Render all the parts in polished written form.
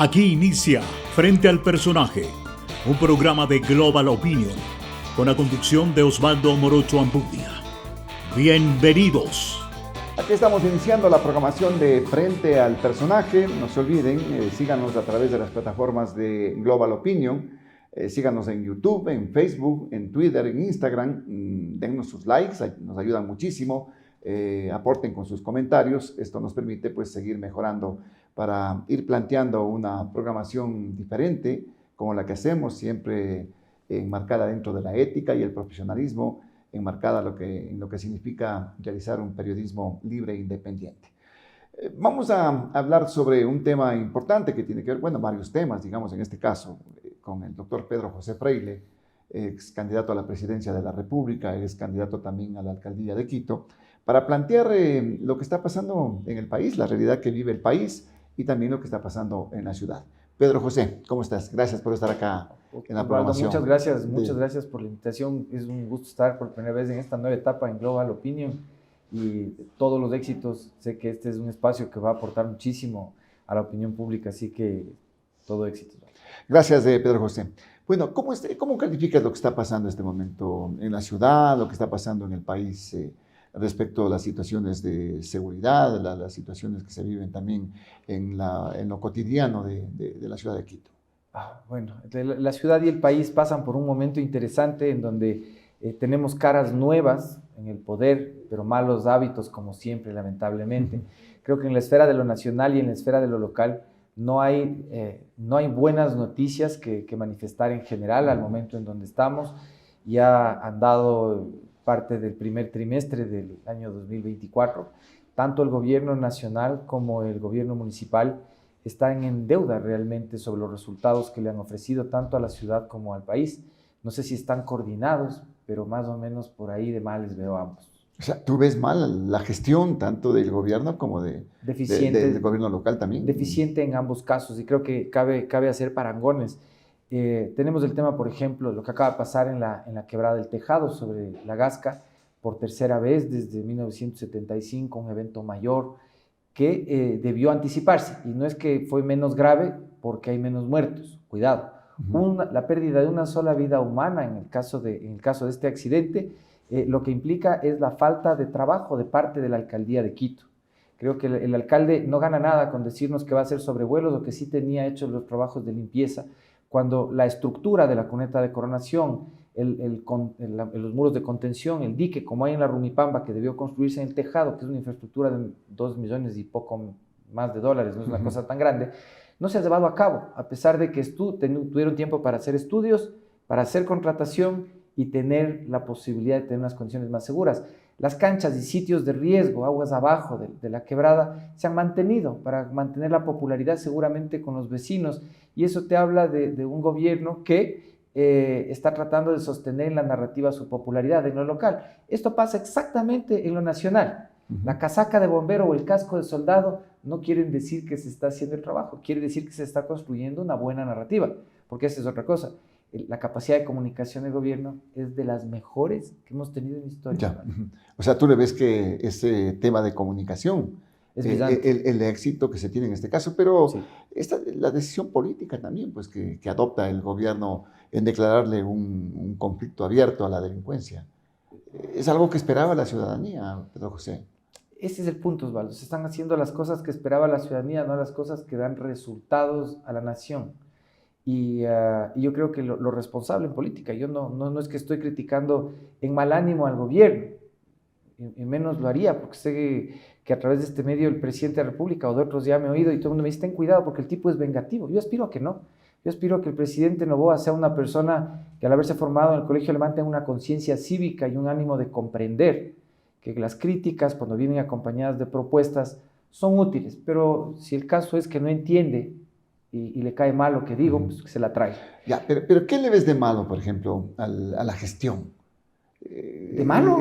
Aquí inicia Frente al Personaje, un programa de Global Opinion, con la conducción de Osvaldo Morocho Ampudia. Bienvenidos. Aquí estamos iniciando la programación de Frente al Personaje. No se olviden, síganos a través de las plataformas de Global Opinion. Síganos en YouTube, en Facebook, en Twitter, en Instagram. Dennos sus likes, nos ayudan muchísimo. Aporten con sus comentarios. Esto nos permite pues seguir mejorando para ir planteando una programación diferente como la que hacemos, siempre enmarcada dentro de la ética y el profesionalismo, enmarcada en lo que significa realizar un periodismo libre e independiente. Vamos a hablar sobre un tema importante que tiene que ver, bueno, varios temas, digamos, en este caso, con el doctor Pedro José Freile, ex candidato a la presidencia de la República, ex candidato también a la alcaldía de Quito, para plantear lo que está pasando en el país, la realidad que vive el país y también lo que está pasando en la ciudad. Pedro José, ¿cómo estás? Gracias por estar acá en la programación. Muchas gracias por la invitación. Es un gusto estar por primera vez en esta nueva etapa en Global Opinion y todos los éxitos. Sé que este es un espacio que va a aportar muchísimo a la opinión pública, así que todo éxito. Gracias, Pedro José. Bueno, ¿cómo calificas lo que está pasando en este momento en la ciudad, lo que está pasando en el país respecto a las situaciones de seguridad, las situaciones que se viven también en lo cotidiano de la ciudad de Quito? Bueno, la ciudad y el país pasan por un momento interesante en donde tenemos caras nuevas en el poder, pero malos hábitos como siempre, lamentablemente. Creo que en la esfera de lo nacional y en la esfera de lo local no hay buenas noticias que manifestar en general al momento en donde estamos. Ya han dado parte del primer trimestre del año 2024. Tanto el gobierno nacional como el gobierno municipal están en deuda realmente sobre los resultados que le han ofrecido tanto a la ciudad como al país. No sé si están coordinados, pero más o menos por ahí de mal les veo a ambos. O sea, ¿tú ves mal la gestión tanto del gobierno como del gobierno local también? Deficiente en ambos casos, y creo que cabe hacer parangones. Tenemos el tema, por ejemplo, lo que acaba de pasar en la quebrada del Tejado sobre la Gasca, por tercera vez desde 1975, un evento mayor que debió anticiparse, y no es que fue menos grave porque hay menos muertos, cuidado. La pérdida de una sola vida humana en el caso de este accidente, lo que implica es la falta de trabajo de parte de la alcaldía de Quito. Creo que el alcalde no gana nada con decirnos que va a hacer sobrevuelos o que sí tenía hechos los trabajos de limpieza, cuando la estructura de la cuneta de coronación, los muros de contención, el dique, como hay en la Rumipamba, que debió construirse en el Tejado, que es una infraestructura de 2 millones y poco más de dólares, no es una cosa tan grande, no se ha llevado a cabo, a pesar de que tuvieron tiempo para hacer estudios, para hacer contratación y tener la posibilidad de tener unas condiciones más seguras. Las canchas y sitios de riesgo, aguas abajo de la quebrada, se han mantenido para mantener la popularidad seguramente con los vecinos, y eso te habla de un gobierno que está tratando de sostener en la narrativa su popularidad en lo local. Esto pasa exactamente en lo nacional. La casaca de bombero o el casco de soldado no quieren decir que se está haciendo el trabajo, quiere decir que se está construyendo una buena narrativa, porque esa es otra cosa. La capacidad de comunicación del gobierno es de las mejores que hemos tenido en la historia. Ya. O sea, tú le ves que ese tema de comunicación es el éxito que se tiene en este caso, pero sí, la decisión política también, pues, que adopta el gobierno en declararle un conflicto abierto a la delincuencia. ¿Es algo que esperaba la ciudadanía, Pedro José? Ese es el punto, Osvaldo. Se están haciendo las cosas que esperaba la ciudadanía, no las cosas que dan resultados a la nación. Y yo creo que lo responsable en política, yo no es que estoy criticando en mal ánimo al gobierno, y menos lo haría, porque sé que a través de este medio el presidente de la República o de otros ya me he oído y todo el mundo me dice, ten cuidado porque el tipo es vengativo. Yo aspiro a que no. Yo aspiro a que el presidente Noboa sea una persona que al haberse formado en el colegio alemán tenga una conciencia cívica y un ánimo de comprender que las críticas, cuando vienen acompañadas de propuestas, son útiles, pero si el caso es que no entiende y le cae mal lo que digo, pues que se la trae. Ya, pero ¿qué le ves de malo, por ejemplo, a la gestión? ¿De malo?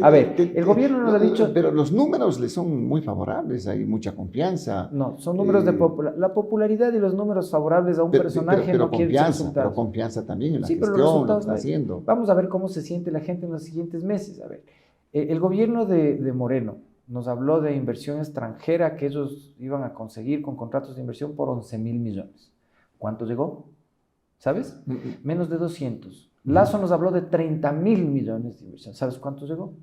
A ver, el gobierno nos ha dicho... Pero los números le son muy favorables, hay mucha confianza. No, son números de la popularidad y los números favorables a un personaje no quieren ser resultados. Pero confianza también en la gestión, lo que está haciendo. Vamos a ver cómo se siente la gente en los siguientes meses. A ver, el gobierno de Moreno nos habló de inversión extranjera que ellos iban a conseguir con contratos de inversión por 11.000 millones. ¿Cuánto llegó? ¿Sabes? Menos de 200. Lazo nos habló de 30.000 millones de inversión. ¿Sabes cuánto llegó?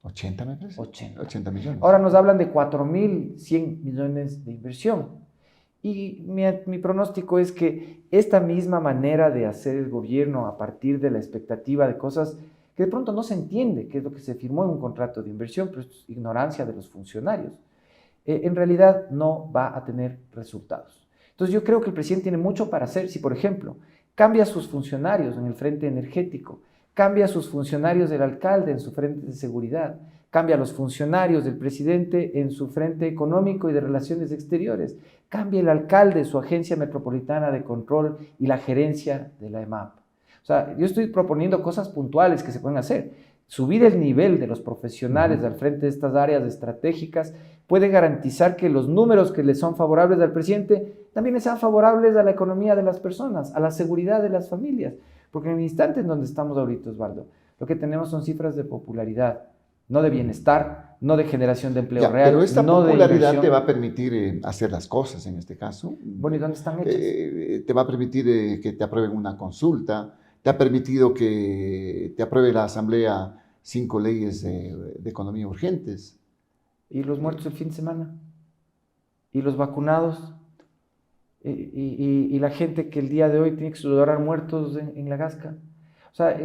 80, me parece. 80 millones. Ahora nos hablan de 4.100 millones de inversión. Y mi pronóstico es que esta misma manera de hacer el gobierno a partir de la expectativa de cosas que de pronto no se entiende, que es lo que se firmó en un contrato de inversión, pero es ignorancia de los funcionarios, en realidad no va a tener resultados. Entonces yo creo que el presidente tiene mucho para hacer si, por ejemplo, cambia a sus funcionarios en el frente energético, cambia a sus funcionarios del alcalde en su frente de seguridad, cambia a los funcionarios del presidente en su frente económico y de relaciones exteriores, cambia el alcalde, su agencia metropolitana de control y la gerencia de la EMAP. O sea, yo estoy proponiendo cosas puntuales que se pueden hacer. Subir el nivel de los profesionales al frente de estas áreas estratégicas puede garantizar que los números que le son favorables al presidente también le sean favorables a la economía de las personas, a la seguridad de las familias. Porque en el instante en donde estamos ahorita, Osvaldo, lo que tenemos son cifras de popularidad, no de bienestar, no de generación de empleo real. Pero esta no popularidad te va a permitir hacer las cosas en este caso. Bueno, ¿y dónde están hechas? Te va a permitir que te aprueben una consulta. Te ha permitido que te apruebe la Asamblea 5 leyes de economía urgentes. ¿Y los muertos el fin de semana? ¿Y los vacunados? ¿Y la gente que el día de hoy tiene que celebrar muertos en la Gasca? O sea,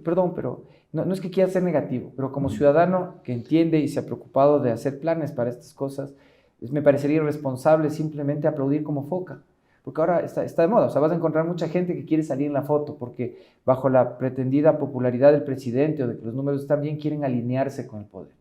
perdón, pero no es que quiera ser negativo, pero como ciudadano que entiende y se ha preocupado de hacer planes para estas cosas, me parecería irresponsable simplemente aplaudir como foca. Porque ahora está de moda, o sea, vas a encontrar mucha gente que quiere salir en la foto porque bajo la pretendida popularidad del presidente o de que los números están bien, quieren alinearse con el poder.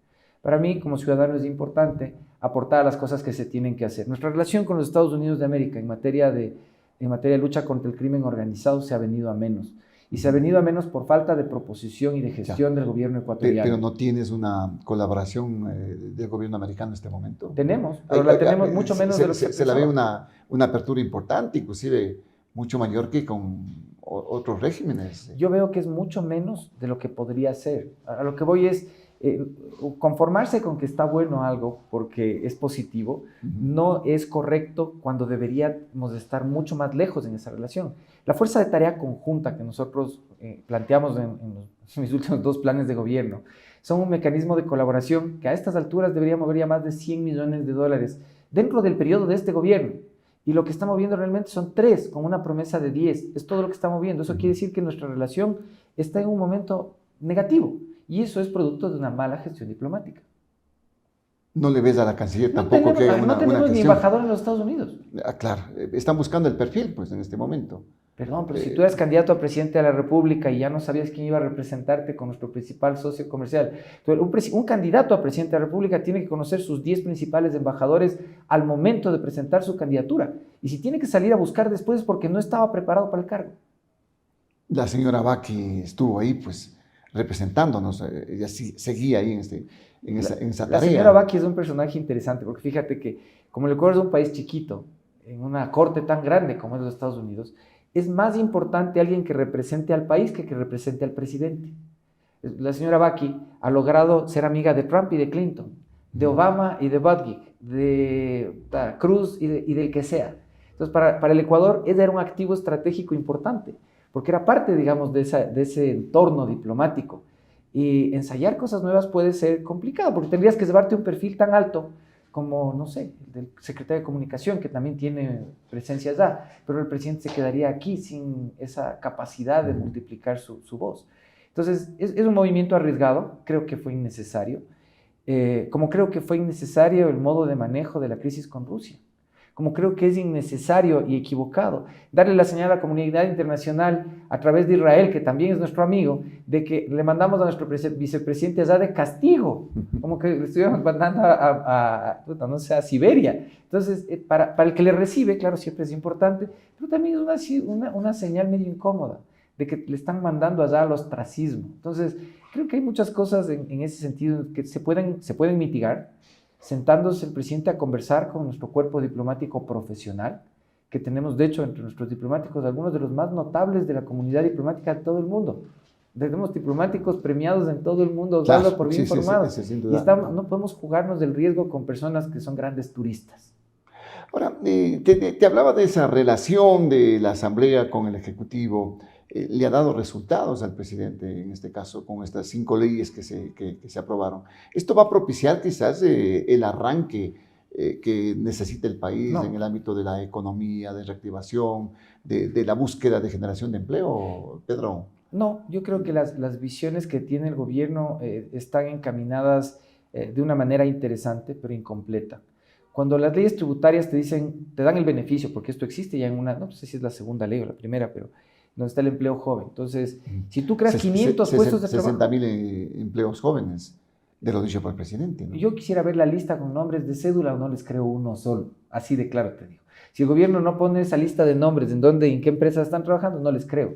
Para mí, como ciudadano, es importante aportar a las cosas que se tienen que hacer. Nuestra relación con los Estados Unidos de América en materia de lucha contra el crimen organizado se ha venido a menos. Y se ha venido a menos por falta de proposición y de gestión del gobierno ecuatoriano. Pero no tienes una colaboración del gobierno americano en este momento. Tenemos, pero la tenemos mucho menos de lo que se la ve una apertura importante, inclusive mucho mayor que con otros regímenes. Yo veo que es mucho menos de lo que podría ser. A lo que voy es conformarse con que está bueno algo porque es positivo, no es correcto cuando deberíamos estar mucho más lejos en esa relación. La fuerza de tarea conjunta que nosotros planteamos en mis últimos 2 planes de gobierno son un mecanismo de colaboración que a estas alturas debería mover ya más de $100 millones dentro del periodo de este gobierno. Y lo que está moviendo realmente son 3, con una promesa de 10. Es todo lo que está moviendo. Eso quiere decir que nuestra relación está en un momento negativo. Y eso es producto de una mala gestión diplomática. No le ves a la canciller tampoco que haya no tenemos ni embajador en los Estados Unidos. Claro, están buscando el perfil pues en este momento. Perdón, pero si tú eres candidato a presidente de la República y ya no sabías quién iba a representarte con nuestro principal socio comercial, un candidato a presidente de la República tiene que conocer sus 10 principales embajadores al momento de presentar su candidatura. Y si tiene que salir a buscar después es porque no estaba preparado para el cargo. La señora Baki estuvo ahí pues representándonos, ella seguía ahí en esa tarea. La señora Baki es un personaje interesante porque fíjate que como el Ecuador es un país chiquito, en una corte tan grande como es los Estados Unidos, es más importante alguien que represente al país que represente al presidente. La señora Baki ha logrado ser amiga de Trump y de Clinton, de Obama y de Buttigieg, de Cruz y del que sea. Entonces, para el Ecuador, ese era un activo estratégico importante, porque era parte, digamos, de ese entorno diplomático. Y ensayar cosas nuevas puede ser complicado, porque tendrías que llevarte un perfil tan alto como, no sé, el del secretario de Comunicación, que también tiene presencia allá, pero el presidente se quedaría aquí sin esa capacidad de multiplicar su voz. Entonces, es un movimiento arriesgado, creo que fue innecesario, como creo que fue innecesario el modo de manejo de la crisis con Rusia, como creo que es innecesario y equivocado darle la señal a la comunidad internacional a través de Israel, que también es nuestro amigo, de que le mandamos a nuestro vicepresidente allá de castigo, como que le estuviéramos mandando no sé, a Siberia. Entonces, para el que le recibe, claro, siempre es importante, pero también es una señal medio incómoda de que le están mandando allá al ostracismo. Entonces, creo que hay muchas cosas en ese sentido que se pueden mitigar, sentándose el presidente a conversar con nuestro cuerpo diplomático profesional, que tenemos de hecho entre nuestros diplomáticos algunos de los más notables de la comunidad diplomática de todo el mundo. Tenemos diplomáticos premiados en todo el mundo, Osvaldo, Claro, por bien sí, informados. sin Y duda. no podemos jugarnos del riesgo con personas que son grandes turistas. Ahora, te hablaba de esa relación de la Asamblea con el Ejecutivo. ¿Le ha dado resultados al presidente, en este caso, con estas 5 leyes que se aprobaron? ¿Esto va a propiciar quizás el arranque que necesita el país No. en el ámbito de la economía, de reactivación, de la búsqueda de generación de empleo, Pedro? No, yo creo que las visiones que tiene el gobierno están encaminadas de una manera interesante, pero incompleta. Cuando las leyes tributarias te dicen, te dan el beneficio, porque esto existe ya en una, no sé si es la segunda ley o la primera, pero donde está el empleo joven. Entonces, si tú creas 500 puestos de trabajo... 60.000 empleos jóvenes, de lo dicho por el presidente, ¿no? Yo quisiera ver la lista con nombres de cédula, o no les creo uno solo, así de claro te digo. Si el gobierno no pone esa lista de nombres, en dónde y en qué empresas están trabajando, no les creo.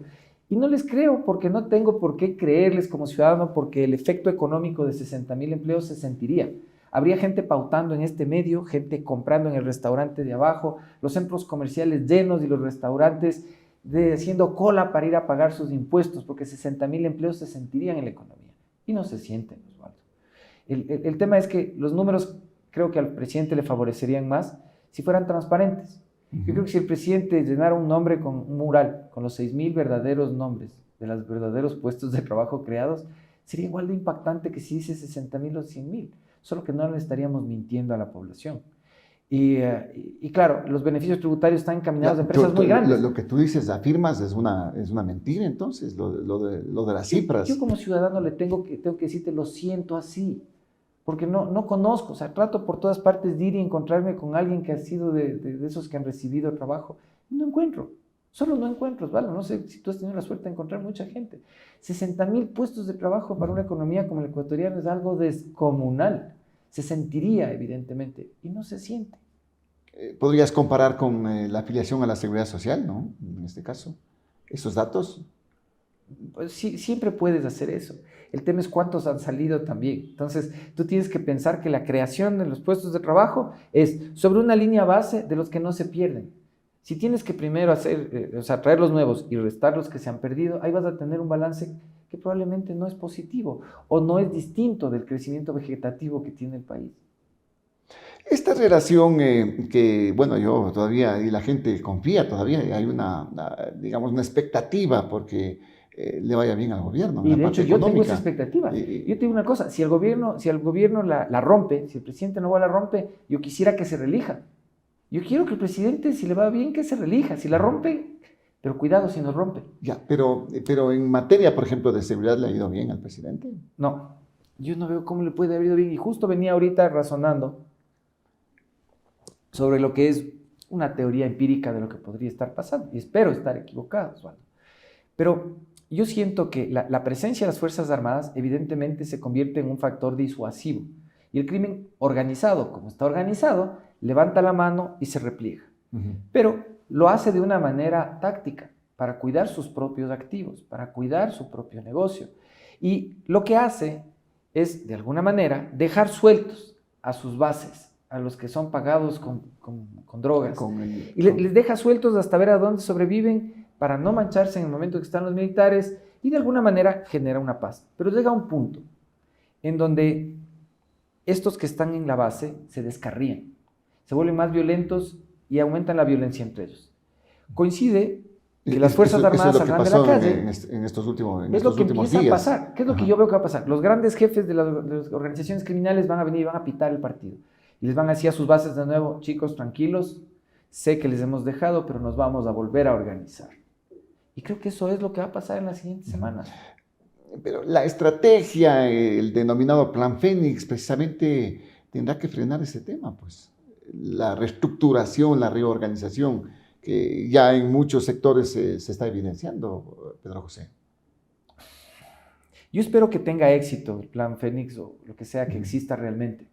Y no les creo porque no tengo por qué creerles como ciudadano, porque el efecto económico de 60.000 empleos se sentiría. Habría gente pautando en este medio, gente comprando en el restaurante de abajo, los centros comerciales llenos y los restaurantes haciendo cola para ir a pagar sus impuestos, porque 60.000 empleos se sentirían en la economía. Y no se sienten, Osvaldo. El tema es que los números creo que al presidente le favorecerían más si fueran transparentes. Yo creo que si el presidente llenara un nombre con un mural, con los 6.000 verdaderos nombres de los verdaderos puestos de trabajo creados, sería igual de impactante que si dice 60.000 o 100.000, solo que no le estaríamos mintiendo a la población. Y claro, los beneficios tributarios están encaminados a empresas muy grandes. Lo que tú dices, afirmas, es una mentira, entonces, lo de las cifras. Yo como ciudadano tengo que decirte, lo siento así, porque no conozco, o sea, trato por todas partes de ir y encontrarme con alguien que ha sido de esos que han recibido trabajo, y no encuentro, solo no encuentro, ¿vale? No sé si tú has tenido la suerte de encontrar mucha gente. 60.000 puestos de trabajo para una economía como la ecuatoriana es algo descomunal, se sentiría evidentemente, y no se siente. ¿Podrías comparar con la afiliación a la Seguridad Social, ¿no? En este caso, esos datos. Pues sí, siempre puedes hacer eso. El tema es cuántos han salido también. Entonces, tú tienes que pensar que la creación de los puestos de trabajo es sobre una línea base de los que no se pierden. Si tienes que primero traer los nuevos y restar los que se han perdido, ahí vas a tener un balance que probablemente no es positivo o no es distinto del crecimiento vegetativo que tiene el país. Esta relación que, bueno, yo todavía, y la gente confía todavía, y hay digamos, una expectativa porque le vaya bien al gobierno. Y de hecho yo tengo esa expectativa. Yo te digo una cosa, si el gobierno la rompe, si el presidente Noboa la rompe, yo quisiera que se reelija. Yo quiero que el presidente, si le va bien, que se reelija. Si la rompe, pero cuidado si nos rompe. Ya, pero en materia, por ejemplo, de seguridad, ¿le ha ido bien al presidente? No, yo no veo cómo le puede haber ido bien. Y justo venía ahorita razonando sobre lo que es una teoría empírica de lo que podría estar pasando. Y espero estar equivocado, Osvaldo. Pero yo siento que la presencia de las Fuerzas Armadas evidentemente se convierte en un factor disuasivo. Y el crimen organizado, como está organizado, levanta la mano y se repliega. Pero lo hace de una manera táctica, para cuidar sus propios activos, para cuidar su propio negocio. Y lo que hace es, de alguna manera, dejar sueltos a sus bases, a los que son pagados con drogas. Les deja sueltos hasta ver a dónde sobreviven para no mancharse en el momento que están los militares y de alguna manera genera una paz. Pero llega un punto en donde estos que están en la base se descarrían, se vuelven más violentos y aumentan la violencia entre ellos. Coincide que las Fuerzas Armadas saldrán de la calle. En estos últimos días. Es lo que empieza a pasar. ¿Qué es lo que yo veo que va a pasar? Los grandes jefes de las organizaciones criminales van a venir y van a pitar el partido. Y les van a decir a sus bases de nuevo, chicos, tranquilos, sé que les hemos dejado, pero nos vamos a volver a organizar. Y creo que eso es lo que va a pasar en las siguientes semanas. Pero la estrategia, el denominado Plan Fénix, precisamente tendrá que frenar ese tema, pues. La reestructuración, la reorganización, que ya en muchos sectores se está evidenciando, Pedro José. Yo espero que tenga éxito el Plan Fénix o lo que sea que exista realmente.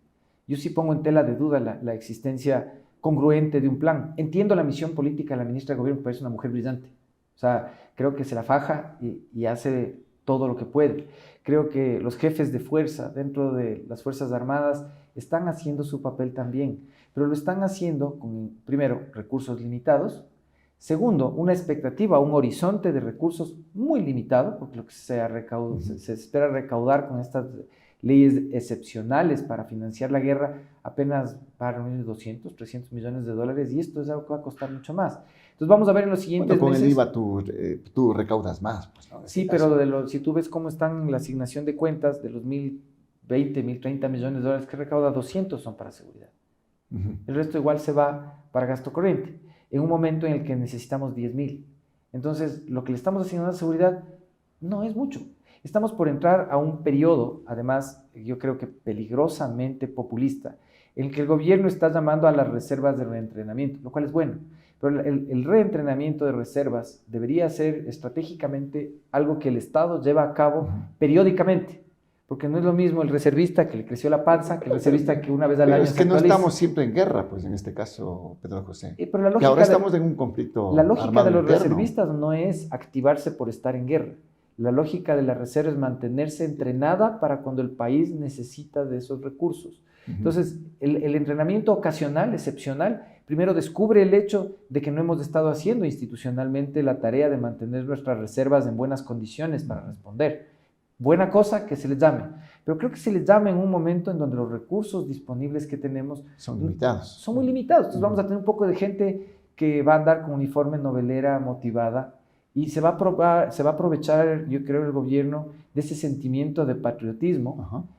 Yo sí pongo en tela de duda la existencia congruente de un plan. Entiendo la misión política de la ministra de Gobierno, que parece una mujer brillante. O sea, creo que se la faja y hace todo lo que puede. Creo que los jefes de fuerza dentro de las Fuerzas Armadas están haciendo su papel también, pero lo están haciendo con, primero, recursos limitados, Segundo, una expectativa, un horizonte de recursos muy limitado, porque lo que se espera recaudar con estas leyes excepcionales para financiar la guerra apenas va a reunir 200, 300 millones de dólares, y esto es algo que va a costar mucho más. Entonces vamos a ver en los siguientes con meses. el IVA tú recaudas más. Pues, ¿no? Sí, pero si tú ves cómo están la asignación de cuentas, de los 1.020, 1.030 millones de dólares que recauda, 200 son para seguridad. El resto igual se va para gasto corriente, en un momento en el que necesitamos 10.000. Entonces, lo que le estamos asignando a seguridad no es mucho. Estamos por entrar a un periodo, además, yo creo que peligrosamente populista, en el que el gobierno está llamando a las reservas de reentrenamiento, lo cual es bueno. Pero el reentrenamiento de reservas debería ser estratégicamente algo que el Estado lleva a cabo periódicamente. Porque no es lo mismo el reservista que le creció la panza que el reservista que una vez al año es que no estamos siempre en guerra, pues en este caso, Pedro José. Pero la lógica que ahora estamos en un conflicto. La lógica de los interno. reservistas no es activarse por estar en guerra. La lógica de la reserva es mantenerse entrenada para cuando el país necesita de esos recursos. Entonces, el entrenamiento ocasional, excepcional, primero descubre el hecho de que no hemos estado haciendo institucionalmente la tarea de mantener nuestras reservas en buenas condiciones para responder. Buena cosa que se les llame, pero creo que se les llame en un momento en donde los recursos disponibles que tenemos son limitados. Son muy limitados. Entonces vamos a tener un poco de gente que va a andar con uniforme novelera, motivada, y se va a aprovechar, yo creo, el gobierno de ese sentimiento de patriotismo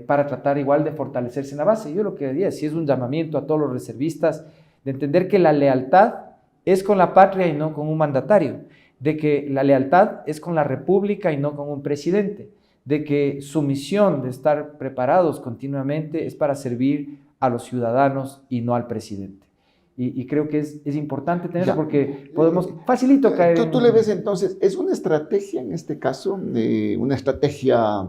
para tratar igual de fortalecerse en la base. Yo lo que diría, si es un llamamiento a todos los reservistas de entender que la lealtad es con la patria y no con un mandatario, de que la lealtad es con la república y no con un presidente, de que su misión de estar preparados continuamente es para servir a los ciudadanos y no al presidente. Y creo que es importante tener eso porque podemos facilito caer ¿Tú le ves entonces, es una estrategia en este caso, una estrategia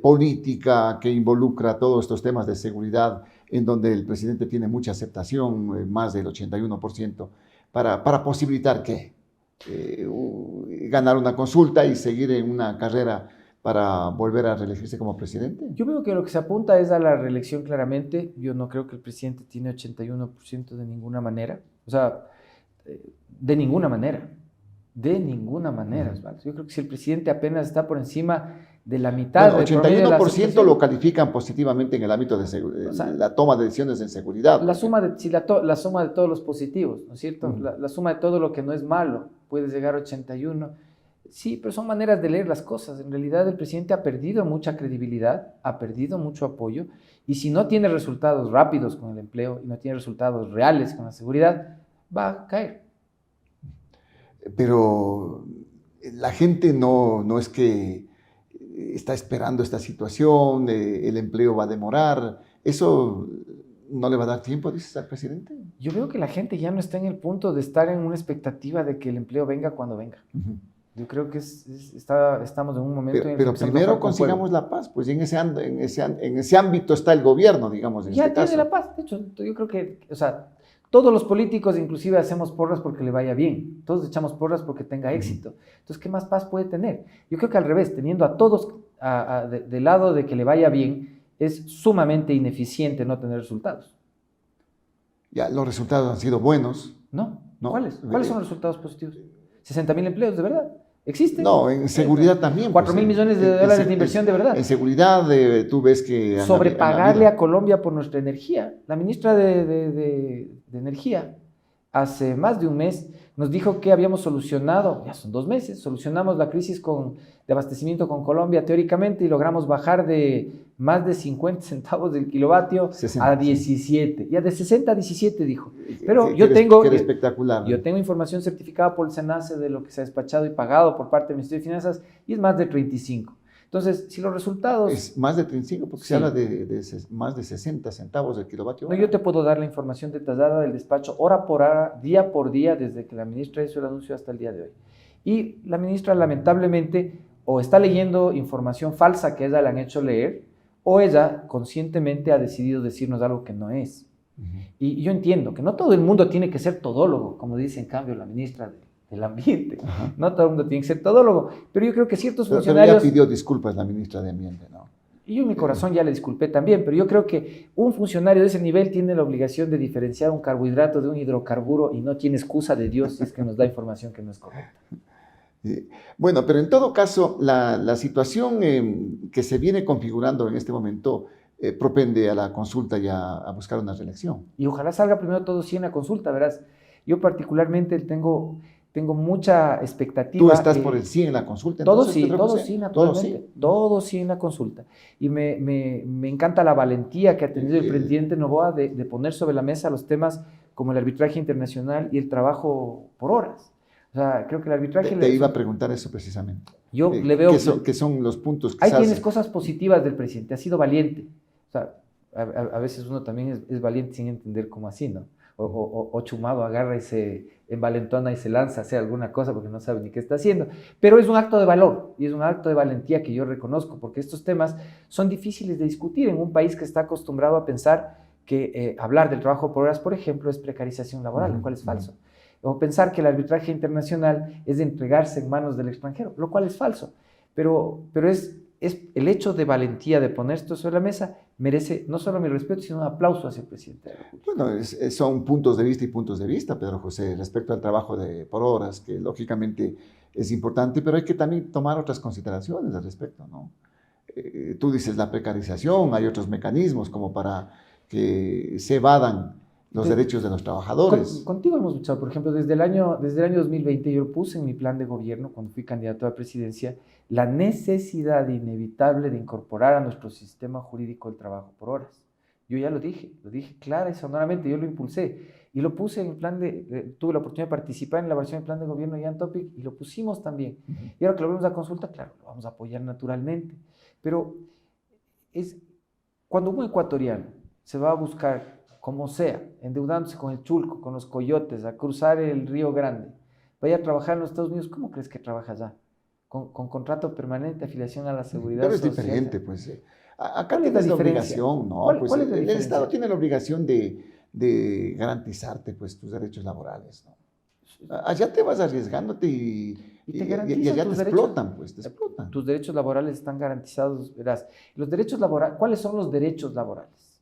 política que involucra todos estos temas de seguridad, en donde el presidente tiene mucha aceptación, más del 81%, para posibilitar ¿qué? Ganar una consulta y seguir en una carrera para volver a reelegirse como presidente? Yo veo que lo que se apunta es a la reelección claramente. Yo no creo que el presidente tiene 81% de ninguna manera. O sea, de ninguna manera. De ninguna manera, Osvaldo. Yo creo que si el presidente apenas está por encima de la mitad... Bueno, 81% lo califican positivamente en el ámbito de seguridad, o sea, la toma de decisiones en seguridad. La suma de todos los positivos, ¿no es cierto? La suma de todo lo que no es malo puede llegar a 81. Sí, pero son maneras de leer las cosas. En realidad el presidente ha perdido mucha credibilidad, ha perdido mucho apoyo, y si no tiene resultados rápidos con el empleo y no tiene resultados reales con la seguridad, va a caer. Pero la gente no es que está esperando esta situación, el empleo va a demorar. ¿Eso no le va a dar tiempo, dices, al presidente? Yo veo que la gente ya no está en el punto de estar en una expectativa de que el empleo venga cuando venga. Yo creo que estamos en un momento... Pero primero consigamos la paz, pues en ese ámbito está el gobierno, digamos, en ya este tiene caso. La paz. De hecho, yo creo que, o sea, todos los políticos inclusive hacemos porras porque le vaya bien. Todos echamos porras porque tenga éxito. Entonces, ¿qué más paz puede tener? Yo creo que al revés, teniendo a todos del lado de que le vaya bien, es sumamente ineficiente no tener resultados. Ya, los resultados han sido buenos. No. ¿Cuáles son los resultados positivos? 60.000 empleos, ¿de verdad? ¿Existen? No, en seguridad también. 4.000 millones de dólares de inversión, de verdad. En seguridad, tú ves que... Sobrepagarle a Colombia por nuestra energía. La ministra de Energía, hace más de un mes, nos dijo que habíamos solucionado, ya son 2 meses, solucionamos la crisis de abastecimiento con Colombia teóricamente y logramos bajar de más de 50 centavos del kilovatio 60, a 17. Ya de 60 a 17 dijo. Pero que era espectacular. Yo tengo información certificada por el SENACE de lo que se ha despachado y pagado por parte del Ministerio de Finanzas y es más de 35. Entonces, si los resultados... Es más de 35 porque se habla de más de 60 centavos del kilovatio. No, yo te puedo dar la información detallada del despacho hora por hora, día por día, desde que la ministra hizo el anuncio hasta el día de hoy. Y la ministra lamentablemente o está leyendo información falsa que ella le han hecho leer, o ella conscientemente ha decidido decirnos algo que no es. Y yo entiendo que no todo el mundo tiene que ser todólogo, como dice en cambio la ministra del Ambiente. No todo el mundo tiene que ser todólogo, pero yo creo que ciertos funcionarios... Pero ya pidió disculpas la ministra de Ambiente, ¿no? Y yo en mi corazón ya le disculpé también, pero yo creo que un funcionario de ese nivel tiene la obligación de diferenciar un carbohidrato de un hidrocarburo y no tiene excusa de Dios si es que nos da información que no es correcta. Bueno, pero en todo caso, la situación que se viene configurando en este momento propende a la consulta y a buscar una reelección. Y ojalá salga primero todo sí en la consulta, verás. Yo particularmente tengo mucha expectativa. ¿Tú estás por el sí en la consulta? Todo Entonces, sí, Pedro todo José? sí, naturalmente. Todo sí en la consulta. Y me encanta la valentía que ha tenido el presidente Noboa de poner sobre la mesa los temas como el arbitraje internacional y el trabajo por horas. O sea, creo que el arbitraje... Te iba a preguntar eso precisamente. Yo le veo... ¿Qué son los puntos que Ahí tienes cosas positivas del presidente. Ha sido valiente. O sea, a veces uno también es valiente sin entender cómo así, ¿no? O chumado agarra y se envalentona y se lanza a hacer alguna cosa porque no sabe ni qué está haciendo. Pero es un acto de valor y es un acto de valentía que yo reconozco, porque estos temas son difíciles de discutir en un país que está acostumbrado a pensar que hablar del trabajo por horas, por ejemplo, es precarización laboral, lo cual es falso. O pensar que el arbitraje internacional es de entregarse en manos del extranjero, lo cual es falso. Pero es el hecho de valentía de poner esto sobre la mesa merece no solo mi respeto, sino un aplauso hacia el presidente de la República. Bueno, son puntos de vista y puntos de vista, Pedro José, respecto al trabajo por horas, que lógicamente es importante, pero hay que también tomar otras consideraciones al respecto, ¿no? Tú dices la precarización, hay otros mecanismos como para que se evadan los derechos de los trabajadores. Contigo hemos luchado, por ejemplo, desde el año 2020 yo puse en mi plan de gobierno, cuando fui candidato a la presidencia, la necesidad inevitable de incorporar a nuestro sistema jurídico el trabajo por horas. Yo ya lo dije clara y sonoramente, yo lo impulsé y lo puse en el plan tuve la oportunidad de participar en la versión del plan de gobierno de Jan Topic y lo pusimos también. Y ahora que lo vemos a consulta, claro, lo vamos a apoyar naturalmente, pero cuando un ecuatoriano se va a buscar como sea, endeudándose con el chulco, con los coyotes, a cruzar el Río Grande, vaya a trabajar en los Estados Unidos, ¿cómo crees que trabaja allá? Con contrato permanente, afiliación a la seguridad social. Pero es diferente, pues. Acá tienes la obligación, ¿no? ¿Cuál es la el diferencia? Estado tiene la obligación de garantizarte, pues, tus derechos laborales, ¿no? Allá te vas arriesgándote y allá te explotan, pues, te explotan. Tus derechos laborales están garantizados, verás. Los derechos laborales, ¿cuáles son los derechos laborales?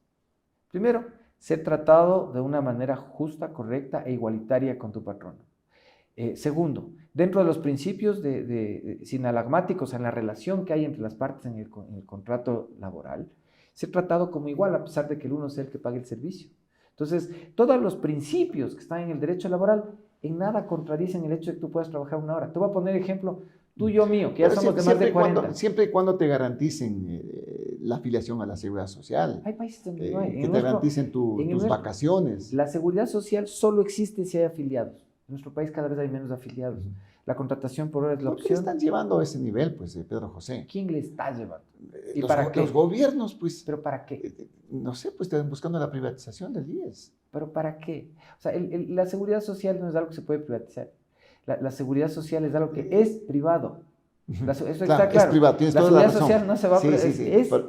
Primero, ser tratado de una manera justa, correcta e igualitaria con tu patrono. Segundo, dentro de los principios sinalagmáticos en la relación que hay entre las partes en el contrato laboral, ser tratado como igual a pesar de que el uno sea el que pague el servicio. Entonces, todos los principios que están en el derecho laboral en nada contradicen el hecho de que tú puedas trabajar una hora. Te voy a poner ejemplo tuyo mío, que ya somos de más de 40. Siempre y cuando te garanticen la afiliación a la seguridad social. Hay países donde no hay. Que te garanticen tus vacaciones. La seguridad social solo existe si hay afiliados. En nuestro país cada vez hay menos afiliados. La contratación por hora es la opción. ¿Por qué están llevando a ese nivel, pues, Pedro José? ¿Quién le está llevando? ¿Y para qué? Los gobiernos, pues. ¿Pero para qué? No sé, pues están buscando la privatización del IES. ¿Pero para qué? O sea, la seguridad social no es algo que se puede privatizar. La seguridad social es algo que es privado. Eso está claro. Es privado, tienes toda la razón. La seguridad social no se va a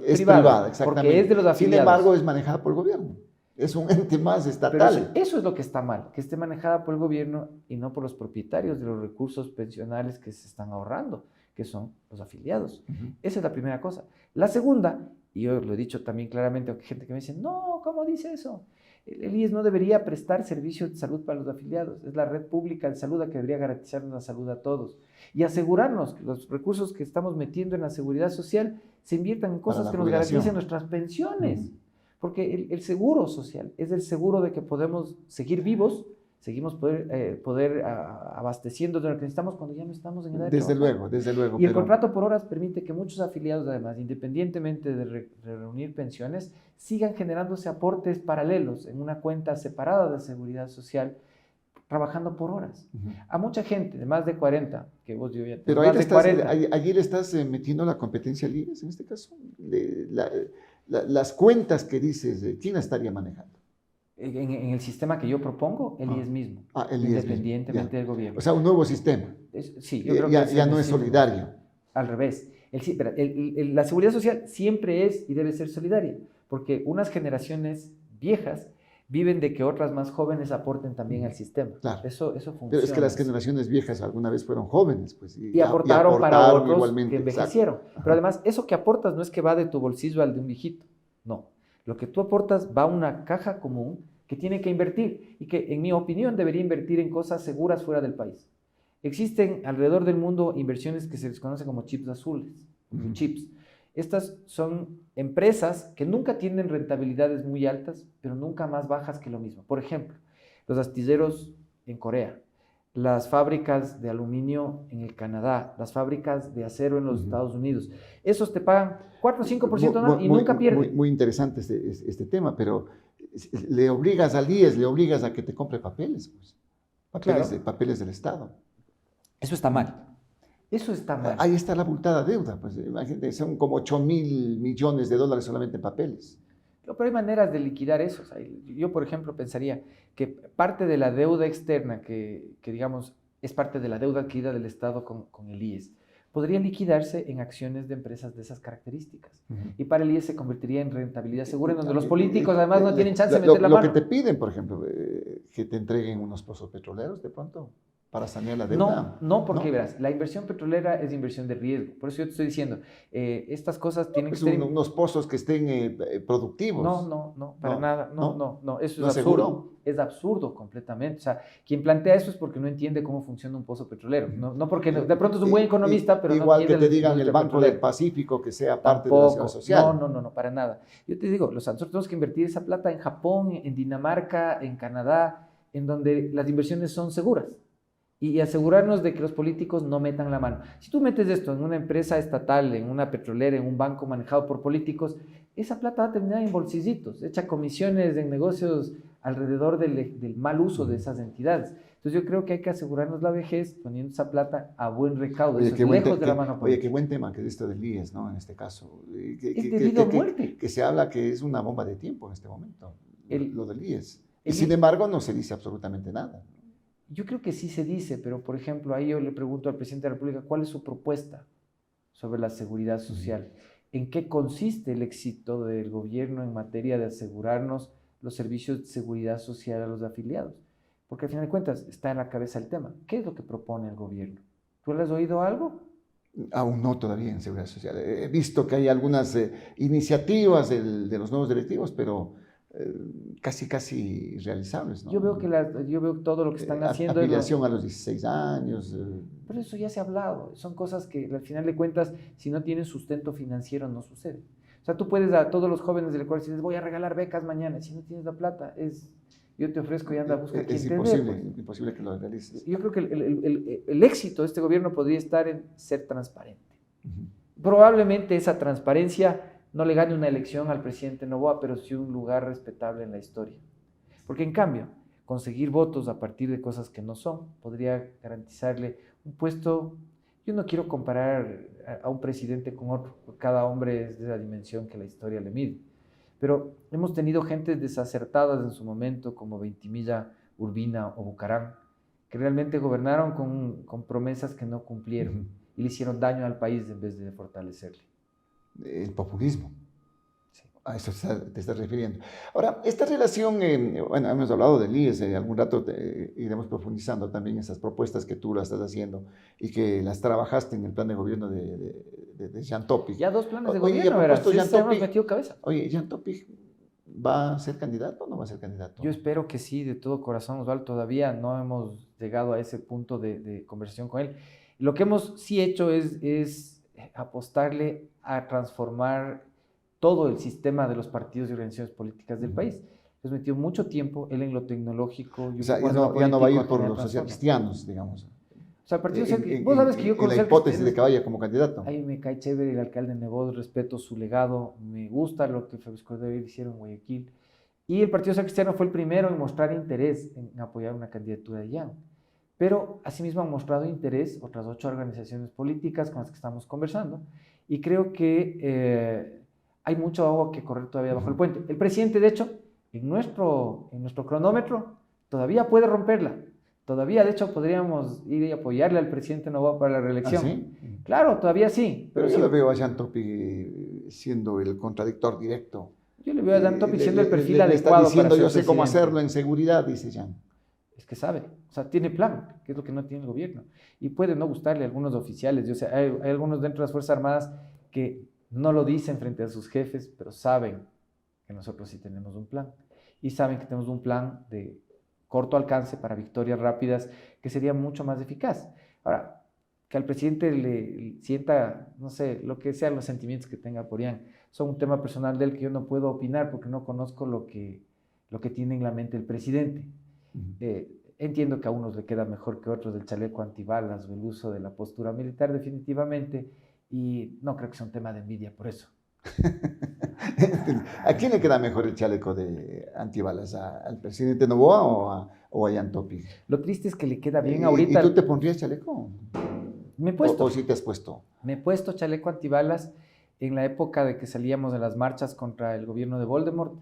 es privada, exactamente. Porque es de los afiliados. Sin embargo, es manejada por el gobierno. Es un ente más estatal. Pero eso es lo que está mal, que esté manejada por el gobierno y no por los propietarios de los recursos pensionales que se están ahorrando, que son los afiliados. Esa es la primera cosa. La segunda, y yo lo he dicho también claramente, aunque hay gente que me dice, no, ¿cómo dice eso? El IES no debería prestar servicios de salud para los afiliados, es la red pública de salud la que debería garantizarnos la salud a todos y asegurarnos que los recursos que estamos metiendo en la seguridad social se inviertan en cosas que nos garanticen nuestras pensiones. Porque el seguro social es el seguro de que podemos seguir vivos, seguimos poder abasteciendo de lo que necesitamos cuando ya no estamos en edad de trabajar. Desde luego. Y el contrato por horas permite que muchos afiliados, además, independientemente de reunir pensiones, sigan generándose aportes paralelos en una cuenta separada de seguridad social, trabajando por horas. A mucha gente de más de 40, que vos yo ya tengo más de 40. Allí le estás metiendo la competencia al IES, en este caso. Las cuentas que dices, ¿quién la estaría manejando? En el sistema que yo propongo, el IES mismo, el IES independientemente del gobierno. O sea, un nuevo sistema. Sí, yo creo que ya no es solidario. Al revés. La seguridad social siempre es y debe ser solidaria, porque unas generaciones viejas viven de que otras más jóvenes aporten también al sistema. Claro. Eso funciona. Pero es que las generaciones viejas alguna vez fueron jóvenes, pues. Y aportaron para otros igualmente, que envejecieron. Pero además, eso que aportas no es que va de tu bolsillo al de un viejito. No. Lo que tú aportas va a una caja común que tiene que invertir y que, en mi opinión, debería invertir en cosas seguras fuera del país. Existen alrededor del mundo inversiones que se les conoce como chips azules, chips. Estas son empresas que nunca tienen rentabilidades muy altas, pero nunca más bajas que lo mismo. Por ejemplo, los astilleros en Corea, las fábricas de aluminio en el Canadá, las fábricas de acero en los Estados Unidos. Esos te pagan 4 o 5% y nunca pierden. Muy interesante este tema, pero le obligas al IES, le obligas a que te compre papeles, pues. Papeles del Estado. Eso está mal. Eso está mal. Ahí está la abultada deuda, pues imagínate, son como 8.000 millones de dólares solamente en papeles. Pero hay maneras de liquidar eso. O sea, yo, por ejemplo, pensaría que parte de la deuda externa, que digamos es parte de la deuda adquirida del Estado con el IES, podría liquidarse en acciones de empresas de esas características. Y para el IES se convertiría en rentabilidad segura, en donde los políticos además no tienen chance de meter la mano. Lo que te piden, por ejemplo, que te entreguen unos pozos petroleros de pronto, para sanear la deuda. No, porque verás, la inversión petrolera es inversión de riesgo. Por eso yo te estoy diciendo, estas cosas tienen que ser... unos pozos que estén productivos. No, para nada. No, eso ¿No es absurdo. Es absurdo completamente. O sea, quien plantea eso es porque no entiende cómo funciona un pozo petrolero. No porque de pronto es un buen economista, pero igual no que entiende te digan el Banco del Pacífico que sea parte de la ciudad social. No, para nada. Yo te digo, nosotros tenemos que invertir esa plata en Japón, en Dinamarca, en Canadá, en donde las inversiones son seguras. Y asegurarnos de que los políticos no metan la mano. Si tú metes esto en una empresa estatal, en una petrolera, en un banco manejado por políticos, esa plata va a terminar en bolsillitos, hecha comisiones en negocios alrededor del mal uso de esas entidades. Entonces yo creo que hay que asegurarnos la vejez poniendo esa plata a buen recaudo, oye, eso es lejos de la mano política. Oye, qué buen tema que es esto del IES, ¿no? En este caso. Es debido a muerte. Que se habla que es una bomba de tiempo en este momento, lo del IES. Y sin IES, embargo no se dice absolutamente nada. Yo creo que sí se dice, pero por ejemplo, ahí yo le pregunto al presidente de la República, ¿cuál es su propuesta sobre la seguridad social? ¿En qué consiste el éxito del gobierno en materia de asegurarnos los servicios de seguridad social a los afiliados? Porque al final de cuentas está en la cabeza el tema. ¿Qué es lo que propone el gobierno? ¿Tú le has oído algo? Aún no todavía en seguridad social. He visto que hay algunas iniciativas de los nuevos directivos, pero casi realizables, ¿no? Yo veo todo lo que están haciendo. Afiliación a los 16 años. Pero eso ya se ha hablado. Son cosas que al final de cuentas, si no tienen sustento financiero, no sucede. O sea, tú puedes a todos los jóvenes del Ecuador decirles, voy a regalar becas mañana. Si no tienes la plata, yo te ofrezco y anda a buscar quien te dé. Es imposible que lo realices. Yo creo que el éxito de este gobierno podría estar en ser transparente. Probablemente esa transparencia no le gane una elección al presidente Noboa, pero sí un lugar respetable en la historia. Porque en cambio, conseguir votos a partir de cosas que no son, podría garantizarle un puesto. Yo no quiero comparar a un presidente con otro, porque cada hombre es de la dimensión que la historia le mide. Pero hemos tenido gentes desacertadas en su momento, como Ventimilla, Urbina o Bucarán, que realmente gobernaron con promesas que no cumplieron y le hicieron daño al país en vez de fortalecerle. El populismo. Sí. A eso te estás refiriendo. Ahora, esta relación, bueno, hemos hablado del IES, algún rato iremos profundizando también esas propuestas que tú las estás haciendo y que las trabajaste en el plan de gobierno de Jean Topic. Ya 2 planes de gobierno, ¿verdad? Hemos metido cabeza. Oye, ¿Jean Topic va a ser candidato o no va a ser candidato? Yo espero que sí, de todo corazón, Osvaldo. Todavía no hemos llegado a ese punto de conversación con él. Lo que hemos sí hecho es apostarle a transformar todo el sistema de los partidos y organizaciones políticas del país. Hemos metido mucho tiempo, él en lo tecnológico. O sea, ya no va a ir por los socialcristianos, digamos. O sea, el partido vos sabes que yo con la hipótesis de que vaya como candidato. Ahí me cae chévere el alcalde Nebot, respeto su legado, me gusta lo que Félix Cordero hicieron en Guayaquil. Y el Partido Social Cristiano fue el primero en mostrar interés en apoyar una candidatura de Jan. Pero asimismo han mostrado interés otras 8 organizaciones políticas con las que estamos conversando. Y creo que hay mucho agua que correr todavía bajo el puente. El presidente, de hecho, en nuestro cronómetro, todavía puede romperla. Todavía, de hecho, podríamos ir y apoyarle al presidente Noboa para la reelección. ¿Ah, sí? Claro, todavía sí. Pero yo sí. lo veo a Jean Topic siendo el contradictor directo Yo le veo a Jan Topic siendo el perfil le adecuado está diciendo, para ser yo sé cómo presidente. hacerlo en seguridad, dice Jan. Es que sabe, o sea, tiene plan, que es lo que no tiene el gobierno. Y puede no gustarle a algunos oficiales. O sea, hay algunos dentro de las Fuerzas Armadas que no lo dicen frente a sus jefes, pero saben que nosotros sí tenemos un plan. Y saben que tenemos un plan de corto alcance para victorias rápidas que sería mucho más eficaz. Ahora, que al presidente le sienta, no sé, lo que sean los sentimientos que tenga por Ian, son un tema personal de él que yo no puedo opinar porque no conozco lo que tiene en la mente el presidente. Entiendo que a unos le queda mejor que a otros el chaleco antibalas o el uso de la postura militar definitivamente, y no creo que sea un tema de envidia por eso. ¿A quién le queda mejor el chaleco de antibalas? ¿Al presidente Noboa o a Jan Topic? Lo triste es que le queda bien ahorita. ¿Y tú te pondrías chaleco? Me he puesto. ¿O sí te has puesto? Me he puesto chaleco antibalas en la época de que salíamos de las marchas contra el gobierno de Voldemort.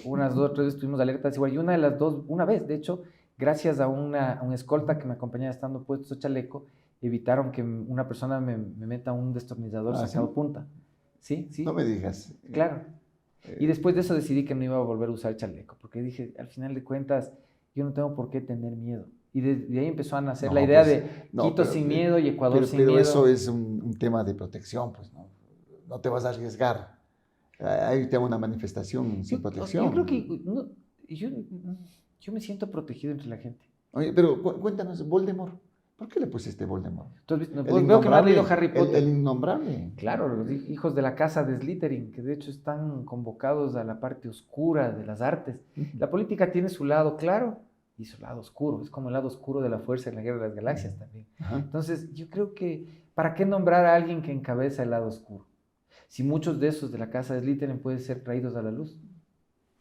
Unas 2 o 3 veces tuvimos alertas igual, y una de las dos, una vez, de hecho, gracias a un escolta que me acompañaba estando puesto ese chaleco, evitaron que una persona me meta un destornillador sacado ¿sí? Punta. Sí, sí. No me digas. Claro. Y después de eso decidí que no iba a volver a usar el chaleco, porque dije, al final de cuentas, yo no tengo por qué tener miedo. Y de ahí empezó a nacer la idea de Quito sin miedo y Ecuador sin miedo. Pero eso es un tema de protección, pues no te vas a arriesgar. Ahí te hago una manifestación sin protección. Yo creo que yo me siento protegido entre la gente. Oye, pero cuéntanos, Voldemort. ¿Por qué le pusiste Voldemort? Entonces, veo que no has leído Harry Potter. El innombrable. Claro, los hijos de la casa de Slytherin, que de hecho están convocados a la parte oscura de las artes. La política tiene su lado claro y su lado oscuro. Es como el lado oscuro de la fuerza en la Guerra de las Galaxias también. Ajá. Entonces, yo creo que, ¿para qué nombrar a alguien que encabeza el lado oscuro? Si muchos de esos de la casa de Slytherin pueden ser traídos a la luz.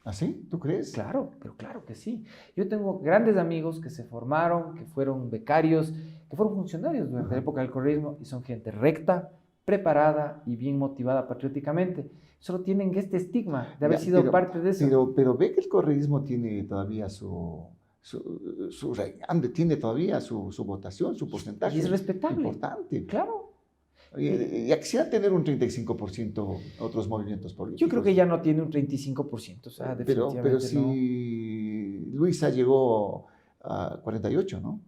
¿Ah, sí? ¿Tú crees? Claro, pero claro que sí. Yo tengo grandes amigos que se formaron, que fueron becarios, que fueron funcionarios durante la época del correísmo y son gente recta, preparada y bien motivada patrióticamente. Solo tienen este estigma de haber sido parte de eso. Pero ve que el correísmo tiene todavía tiene todavía su votación, su porcentaje. Y es respetable. Importante. Claro. Ya quisiera tener un 35% otros movimientos políticos. Yo creo que ya no tiene un 35%, o sea, definitivamente pero si Luisa llegó a 48, ¿no?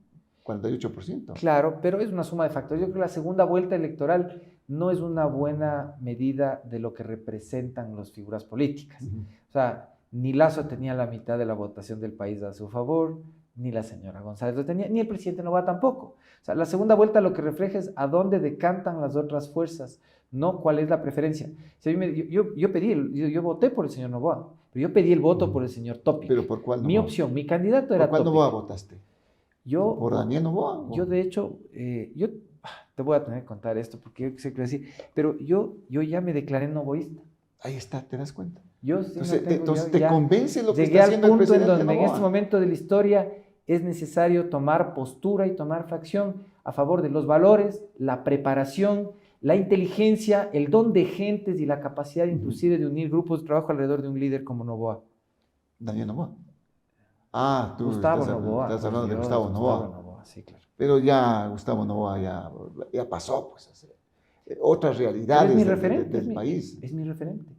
48%. Claro, pero es una suma de factores. Yo creo que la segunda vuelta electoral no es una buena medida de lo que representan las figuras políticas. O sea, ni Lasso tenía la mitad de la votación del país a su favor, ni la señora González lo tenía, ni el presidente Noboa tampoco. O sea, la segunda vuelta lo que refleja es a dónde decantan las otras fuerzas, no cuál es la preferencia. Si yo voté por el señor Noboa, pero yo pedí el voto por el señor Topic. ¿Pero por cuál Noboa? Mi opción, mi candidato era ¿Por cuál Topic. Noboa votaste? ¿Por Daniel Noboa? Yo, de hecho, yo te voy a tener que contar esto porque yo sé qué decir, pero yo ya me declaré novoísta. Ahí está, ¿te das cuenta? Yo sí entonces te convence lo que llegué está haciendo al el punto presidente en donde Noboa. en este momento de la historia es necesario tomar postura y tomar facción a favor de los valores, la preparación, la inteligencia, el don de gentes y la capacidad inclusive de unir grupos de trabajo alrededor de un líder como Noboa. Daniel Noboa. Ah, tú Gustavo estás hablando de Dios, Gustavo Noboa. Noboa, sí, claro. Pero ya Gustavo Noboa ya pasó, pues, otras realidades del país. Es mi referente.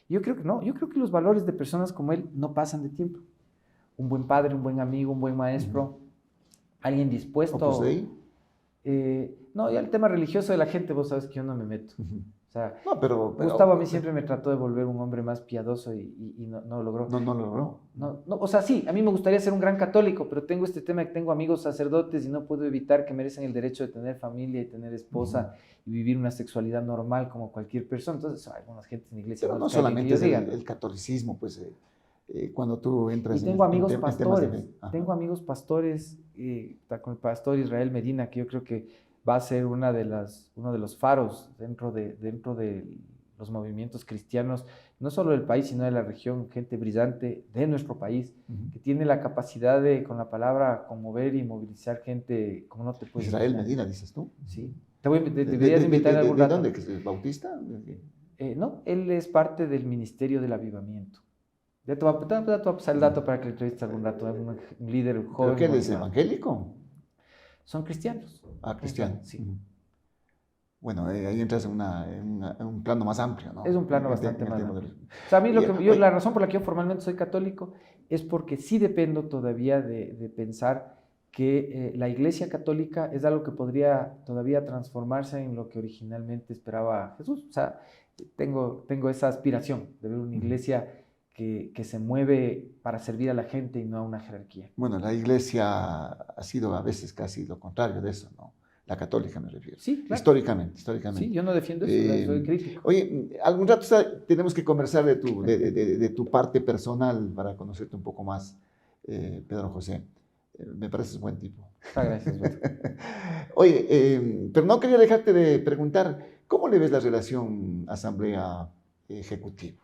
Yo creo que no, yo creo que los valores de personas como él no pasan de tiempo. Un buen padre, un buen amigo, un buen maestro, alguien dispuesto. ¿Opus Dei? No, ya el tema religioso de la gente, vos sabes que yo no me meto. O sea, no, pero Gustavo a mí siempre me trató de volver un hombre más piadoso y no lo logró. No lo logró. No, o sea, sí, a mí me gustaría ser un gran católico, pero tengo este tema de que tengo amigos sacerdotes y no puedo evitar que merecen el derecho de tener familia y tener esposa y vivir una sexualidad normal como cualquier persona. Entonces, hay algunas gentes en la iglesia. Pero no solamente es el catolicismo, pues, cuando tú entras y tengo amigos pastores, tengo amigos pastores, con el pastor Israel Medina, que yo creo que va a ser uno de los faros dentro de los movimientos cristianos, no solo del país, sino de la región, gente brillante de nuestro país, que tiene la capacidad de, con la palabra, conmover y movilizar gente como no te puedes Israel imaginar. Medina, dices tú. Sí. Deberías invitar algún rato. ¿De dónde? ¿Es bautista? No, él es parte del Ministerio del Avivamiento. Ya te voy a pasar el dato para que le entrevistes algún rato. Es un líder joven. ¿Pero qué es evangélico? Son cristianos. Ah, cristianos. Sí. Bueno, ahí entras en un plano más amplio, ¿no? Es un plano En bastante el más tema amplio. del- O sea, a mí Oye, la razón por la que yo formalmente soy católico es porque sí dependo todavía de pensar que la Iglesia católica es algo que podría todavía transformarse en lo que originalmente esperaba Jesús. O sea, tengo esa aspiración de ver una iglesia que se mueve para servir a la gente y no a una jerarquía. bueno, la iglesia ha sido a veces casi lo contrario de eso, ¿no? La católica me refiero. Sí, claro. Históricamente, Sí, históricamente. yo no defiendo eso, soy crítico. Oye, algún rato tenemos que conversar de tu parte personal para conocerte un poco más, Pedro José. Me pareces buen tipo. Gracias, Beto. Oye, pero no quería dejarte de preguntar, ¿cómo le ves la relación asamblea-ejecutivo?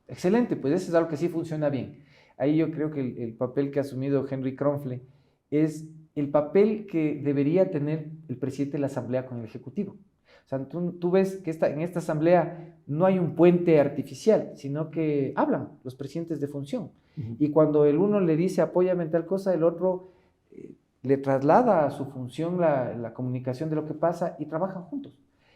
Excelente, pues eso es algo que sí funciona bien. Ahí yo creo que el papel que ha asumido Henry Kronfle es el papel que debería tener el presidente de la Asamblea con el Ejecutivo. O sea, tú ves que en esta Asamblea no hay un puente artificial, sino que hablan los presidentes de función. Y cuando el uno le dice apóyame en tal cosa, el otro le traslada a su función la comunicación de lo que pasa y trabajan juntos.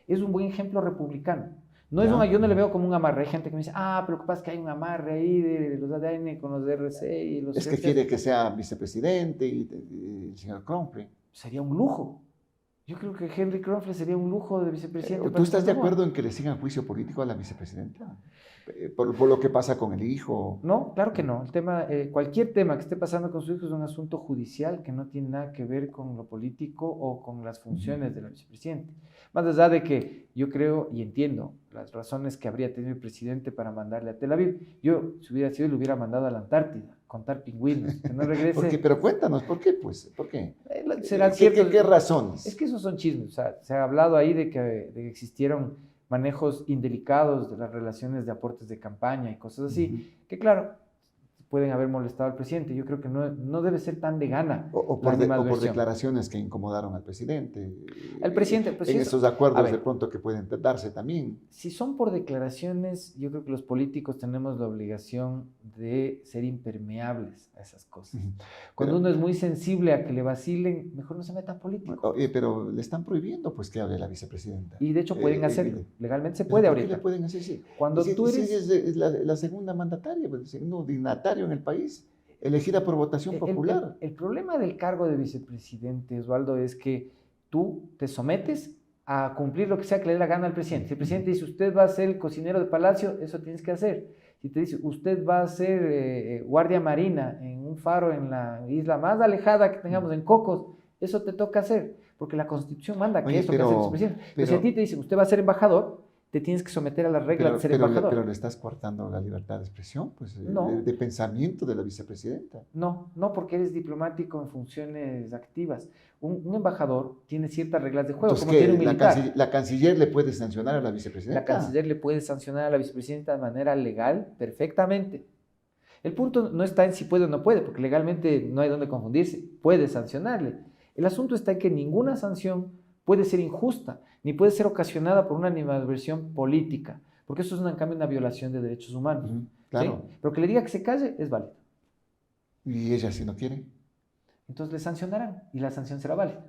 Es un buen ejemplo republicano. Yo no le veo como un amarre. Hay gente que me dice, pero lo que pasa es que hay un amarre ahí de los ADN con los DRC y los... Es que quiere que sea vicepresidente y el señor Kronfle. Sería un lujo. Yo creo que Henry Kronfle sería un lujo de vicepresidente. ¿Tú estás de acuerdo en que le sigan juicio político a la vicepresidenta? Por lo que pasa con el hijo. No, claro que no. Cualquier tema que esté pasando con su hijo es un asunto judicial que no tiene nada que ver con lo político o con las funciones de la vicepresidenta. Más allá de que yo creo y entiendo las razones que habría tenido el presidente para mandarle a Tel Aviv. Yo, si hubiera sido, le hubiera mandado a la Antártida, contar pingüinos, que no regrese. Pero cuéntanos, ¿por qué? Pues, ¿por qué? Serán ciertos. ¿Qué razones? Es que esos son chismes. O sea, se ha hablado ahí de que existieron manejos indelicados de las relaciones de aportes de campaña y cosas así, que claro, pueden haber molestado al presidente. Yo creo que no debe ser tan de gana. O por declaraciones que incomodaron al presidente. Al presidente, pues, en esos acuerdos de pronto que pueden darse también. Si son por declaraciones, yo creo que los políticos tenemos la obligación de ser impermeables a esas cosas. Cuando uno es muy sensible a que le vacilen, mejor no se meta en político. Pero le están prohibiendo pues que hable la vicepresidenta. Y de hecho pueden hacerlo. Legalmente se puede ahorita. ¿Qué le pueden hacer? Sí. Cuando tú eres... es la segunda mandataria, el segundo dignatario en el país, elegida por votación popular. El problema del cargo de vicepresidente, Osvaldo, es que tú te sometes a cumplir lo que sea que le dé la gana al presidente. Si el presidente dice, usted va a ser el cocinero de palacio, eso tienes que hacer. Si te dice, usted va a ser guardia marina en un faro en la isla más alejada que tengamos, en Cocos, eso te toca hacer, porque la Constitución manda que eso que hace el vicepresidente. Pero si a ti te dicen, usted va a ser embajador, te tienes que someter a las reglas de ser embajador. Pero le estás coartando la libertad de expresión, pues, no. de pensamiento de la vicepresidenta. No, porque eres diplomático en funciones activas. Un embajador tiene ciertas reglas de juego, Entonces, como tiene un militar. ¿La canciller le puede sancionar a la vicepresidenta? La canciller le puede sancionar a la vicepresidenta de manera legal perfectamente. El punto no está en si puede o no puede, porque legalmente no hay donde confundirse. Puede sancionarle. El asunto está en que ninguna sanción puede ser injusta, ni puede ser ocasionada por una animadversión política, porque eso es en cambio una violación de derechos humanos. Claro. ¿Sí? Pero que le diga que se calle es válido. ¿Y ella si no quiere? Entonces le sancionarán y la sanción será válida.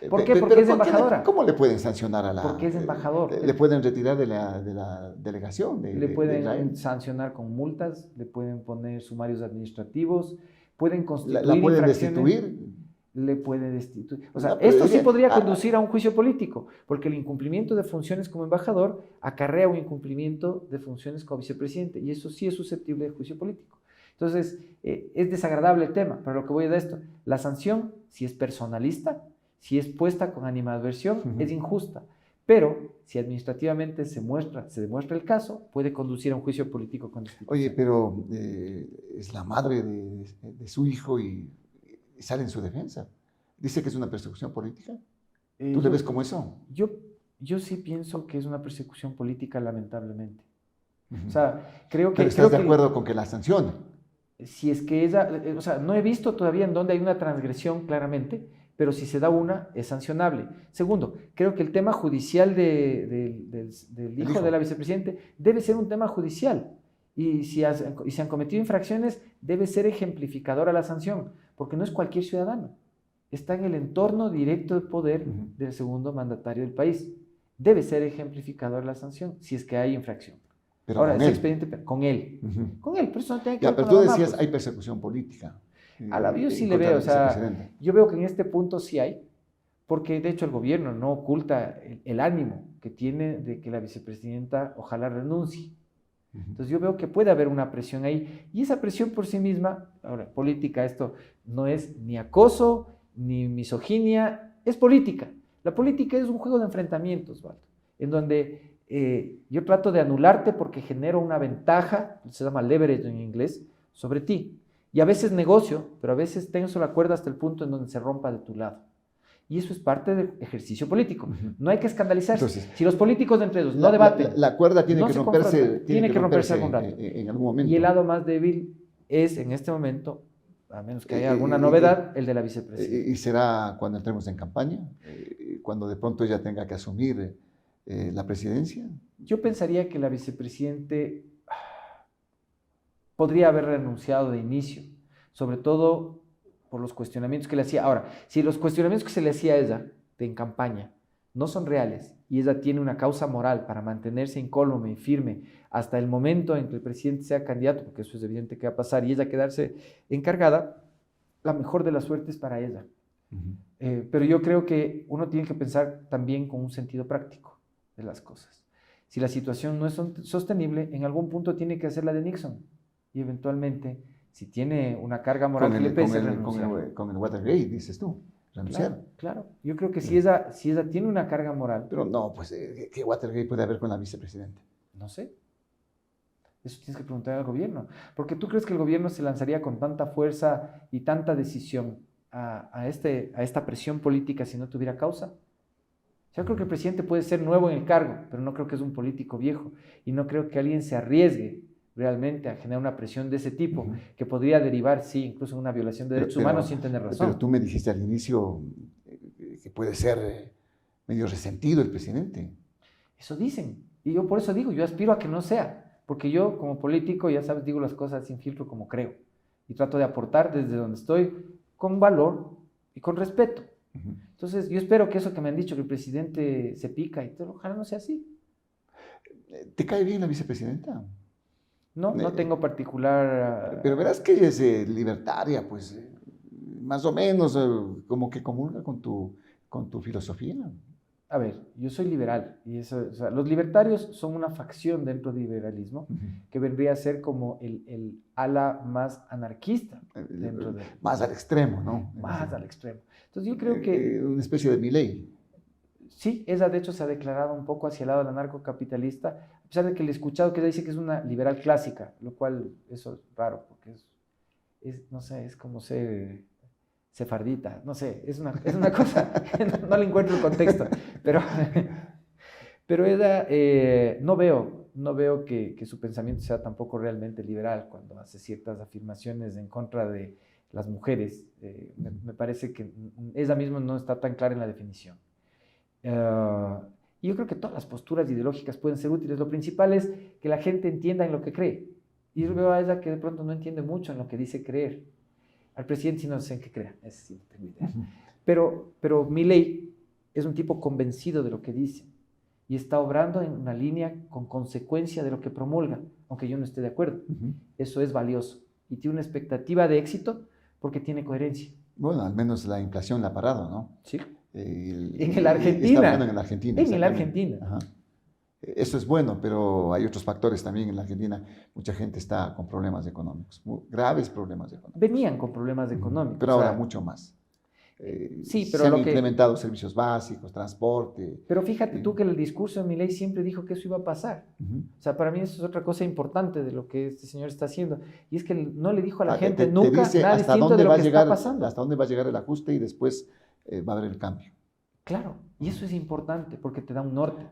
¿Por qué? Porque es embajadora. ¿Cómo le pueden sancionar a la...? Porque es embajador. Le pueden retirar de la delegación. Le pueden sancionar con multas, le pueden poner sumarios administrativos, pueden constituir ¿La pueden infracciones. destituir? Le puede destituir. O sea, esto sí podría conducir a un juicio político, porque el incumplimiento de funciones como embajador acarrea un incumplimiento de funciones como vicepresidente, y eso sí es susceptible de juicio político. Entonces, es desagradable el tema, pero lo que voy a decir es esto: la sanción, si es personalista, si es puesta con animadversión, es injusta, pero si administrativamente se demuestra el caso, puede conducir a un juicio político con destitución. Oye, pero es la madre de su hijo y sale en su defensa. Dice que es una persecución política. ¿Tú le ves como eso? Yo sí pienso que es una persecución política, lamentablemente. O sea, creo que... ¿Pero estás de acuerdo con que la sancione? Si es que ella... O sea, no he visto todavía en dónde hay una transgresión claramente, pero si se da una, es sancionable. Segundo, creo que el tema judicial del hijo de la vicepresidente debe ser un tema judicial. Y si se han cometido infracciones, debe ser ejemplificadora la sanción, porque no es cualquier ciudadano. Está en el entorno directo de poder del segundo mandatario del país. debe ser ejemplificador la sanción si es que hay infracción. Pero ahora, con ese él. expediente, con él. Con él, pero eso no tiene que Ya, ver pero con tú la mamá, decías, pues. hay persecución política. Yo sí en le contra veo, del o sea, vicepresidente. yo veo que en este punto sí hay, porque de hecho el gobierno no oculta el ánimo que tiene de que la vicepresidenta ojalá renuncie. Entonces yo veo que puede haber una presión ahí, y esa presión por sí misma, ahora, política, esto no es ni acoso, ni misoginia, es política. La política es un juego de enfrentamientos, Waldo, en donde yo trato de anularte porque genero una ventaja, se llama leverage en inglés, sobre ti. Y a veces negocio, pero a veces tenso la cuerda hasta el punto en donde se rompa de tu lado. Y eso es parte del ejercicio político. No hay que escandalizarse. Entonces, si los políticos de entre ellos no debaten, la cuerda tiene no que se romperse, confrontan, tiene que romperse algún rato. en algún momento. Y el lado más débil es, en este momento, a menos que haya alguna novedad, el de la vicepresidenta. ¿Y será cuando entremos en campaña? ¿Cuando de pronto ella tenga que asumir la presidencia? Yo pensaría que la vicepresidenta podría haber renunciado de inicio, sobre todo por los cuestionamientos que le hacía. Ahora, si los cuestionamientos que se le hacía a ella en campaña no son reales y ella tiene una causa moral para mantenerse incólume y firme hasta el momento en que el presidente sea candidato, porque eso es evidente que va a pasar, y ella quedarse encargada, la mejor de las suertes para ella. Pero yo creo que uno tiene que pensar también con un sentido práctico de las cosas. Si la situación no es sostenible, en algún punto tiene que hacer la de Nixon y eventualmente, si tiene una carga moral que le pese, renunciar. Con el Watergate, dices tú, renunciar. Claro. Yo creo que si ella tiene una carga moral... Pero no, pues, ¿qué Watergate puede haber con la vicepresidenta? No sé. Eso tienes que preguntar al gobierno. Porque tú crees que el gobierno se lanzaría con tanta fuerza y tanta decisión a esta presión política si no tuviera causa. Yo creo que el presidente puede ser nuevo en el cargo, pero no creo que es un político viejo. Y no creo que alguien se arriesgue realmente a generar una presión de ese tipo, que podría derivar, sí, incluso en una violación de derechos humanos sin tener razón. Pero tú me dijiste al inicio que puede ser medio resentido el presidente. Eso dicen. Y yo por eso digo, yo aspiro a que no sea. Porque yo, como político, ya sabes, digo las cosas sin filtro como creo. Y trato de aportar desde donde estoy con valor y con respeto. Entonces, yo espero que eso que me han dicho, que el presidente se pica y todo, ojalá no sea así. ¿Te cae bien la vicepresidenta? No tengo particular... Pero verás que ella es libertaria, pues, más o menos, como que comulga con tu filosofía. A ver, yo soy liberal, y eso, o sea, los libertarios son una facción dentro del liberalismo que vendría a ser como el ala más anarquista dentro de... Más al extremo, ¿no? Más al extremo. Entonces yo creo que... Una especie de Milei. Sí, ella de hecho se ha declarado un poco hacia el lado del anarcocapitalista, a pesar de que le he escuchado que ella dice que es una liberal clásica, lo cual eso es raro, porque no sé, es como ser sefardita, no sé, es una cosa, no le encuentro el contexto, pero ella, no veo que su pensamiento sea tampoco realmente liberal cuando hace ciertas afirmaciones en contra de las mujeres. Me parece que ella misma no está tan clara en la definición. Y yo creo que todas las posturas ideológicas pueden ser útiles. Lo principal es que la gente entienda en lo que cree. Y yo veo a ella que de pronto no entiende mucho en lo que dice creer. Al presidente sí no sé en qué crea, ese sí no tengo idea. Pero Milei es un tipo convencido de lo que dice y está obrando en una línea con consecuencia de lo que promulga, aunque yo no esté de acuerdo. Eso es valioso y tiene una expectativa de éxito porque tiene coherencia. Bueno, al menos la inflación la ha parado, ¿no? Sí. En la Argentina. En la Argentina. En la Argentina. Ajá. Eso es bueno, pero hay otros factores también en la Argentina. Mucha gente está con problemas económicos, graves problemas económicos. Venían con problemas económicos. Pero ahora mucho más. Sí, pero se han implementado servicios básicos, transporte. Pero fíjate tú que el discurso de Milei siempre dijo que eso iba a pasar. O sea, para mí eso es otra cosa importante de lo que este señor está haciendo. Y es que no le dijo a la gente nunca nada distinto de lo que está pasando. Hasta dónde va a llegar el ajuste y después va a haber el cambio. Claro, y eso es importante porque te da un norte.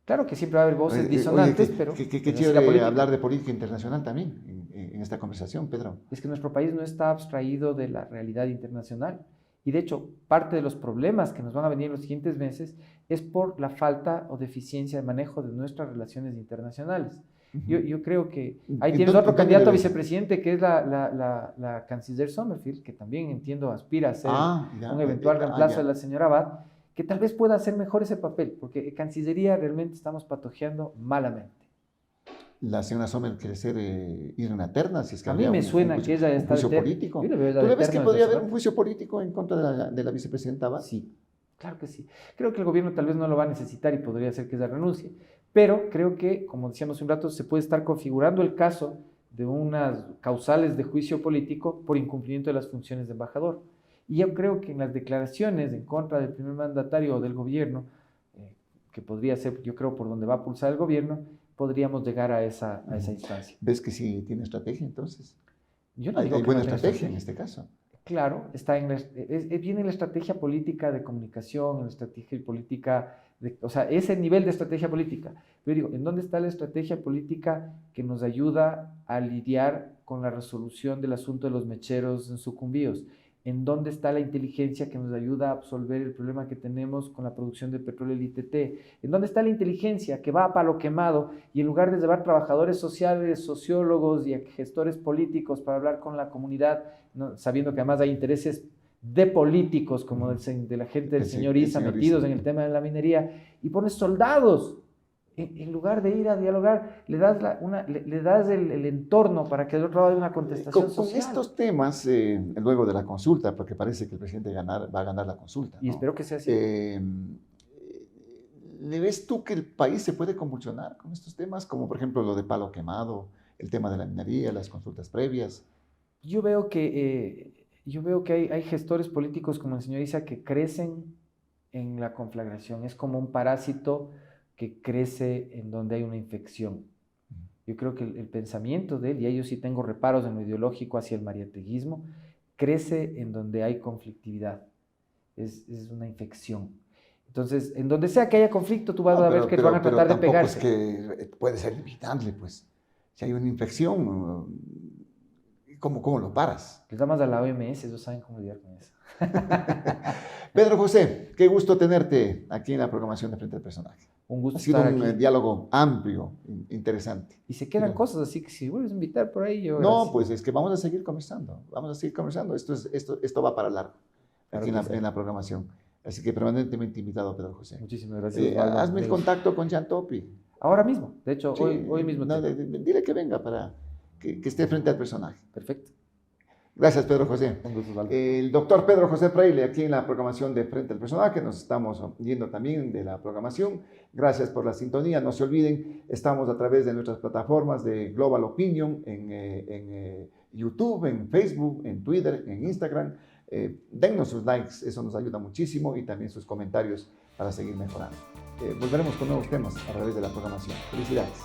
Claro que siempre va a haber voces disonantes, pero... Qué chévere hablar de política internacional también en esta conversación, Pedro. Es que nuestro país no está abstraído de la realidad internacional. Y de hecho, parte de los problemas que nos van a venir en los siguientes meses es por la falta o deficiencia de manejo de nuestras relaciones internacionales. Yo creo que ahí tienes otro candidato a vicepresidente que es la canciller Sommerfeld, que también entiendo aspira a ser un eventual reemplazo de la señora Abad. que tal vez pueda hacer mejor ese papel, porque Cancillería realmente estamos patojeando malamente. La señora Sommer quiere ir en la terna, si es que A mí me suena que ella ya está un juicio de político. Yo le veo ya ¿Tú de le ves que terna podría desde haber hace un juicio político en contra de la vicepresidenta Abad? Sí, claro que sí. Creo que el gobierno tal vez no lo va a necesitar y podría ser que ella renuncie. Pero creo que, como decíamos hace un rato, se puede estar configurando el caso de unas causales de juicio político por incumplimiento de las funciones de embajador. Y yo creo que en las declaraciones en contra del primer mandatario o del gobierno, que podría ser, yo creo, por donde va a pulsar el gobierno, podríamos llegar a esa instancia. ¿Ves que sí tiene estrategia entonces? Yo no Hay digo que buena no tenga estrategia en este caso. Claro, está viene la estrategia política de comunicación, la estrategia política, o sea, ese nivel de estrategia política. Pero digo, ¿en dónde está la estrategia política que nos ayuda a lidiar con la resolución del asunto de los mecheros en Sucumbíos? ¿En dónde está la inteligencia que nos ayuda a absolver el problema que tenemos con la producción de petróleo del ITT? ¿En dónde está la inteligencia que va a palo quemado y en lugar de llevar trabajadores sociales, sociólogos y gestores políticos para hablar con la comunidad, ¿no? Sabiendo que además hay intereses de políticos como de la gente del señor Issa metidos en el tema de la minería, y pones soldados en lugar de ir a dialogar, le das el entorno para que del otro lado haya una contestación social. Con estos temas, luego de la consulta, porque parece que el presidente va a ganar la consulta, y ¿no? espero que sea así. ¿Le ves tú que el país se puede convulsionar con estos temas, como por ejemplo lo de palo quemado, el tema de la minería, las consultas previas? Yo veo que hay gestores políticos como el señor Issa que crecen en la conflagración. Es como un parásito que crece en donde hay una infección. Yo creo que el pensamiento de él, y ahí yo sí tengo reparos en lo ideológico hacia el mariateguismo, crece en donde hay conflictividad. Es una infección. Entonces, en donde sea que haya conflicto, tú vas a ver que van a tratar de pegarse. Pero tampoco es que puede ser inevitable, pues. Si hay una infección, ¿cómo lo paras? Les da más a la OMS, ellos saben cómo lidiar con eso. Pedro José, qué gusto tenerte aquí en la programación de Frente al Personaje. Un gusto ha sido estar un aquí. Diálogo amplio, interesante. Y se quedan cosas, así que si vuelves a invitar por ahí, yo... No, pues es que vamos a seguir conversando, Esto va para largo, Claro aquí que en la programación. Así que permanentemente invitado, Pedro José. Muchísimas gracias. Hazme el contacto con Jean Topi. Ahora mismo, de hecho, Sí, hoy mismo. Dile que venga para que esté frente al personaje. Perfecto. Gracias, Pedro José. Un gusto, Osvaldo. El doctor Pedro José Freile, aquí en la programación de Frente al Personaje. Nos estamos yendo también de la programación. Gracias por la sintonía. No se olviden, estamos a través de nuestras plataformas de Global Opinion, en YouTube, en Facebook, en Twitter, en Instagram. Dennos sus likes, eso nos ayuda muchísimo, y también sus comentarios para seguir mejorando. Volveremos con nuevos temas a través de la programación. Felicidades.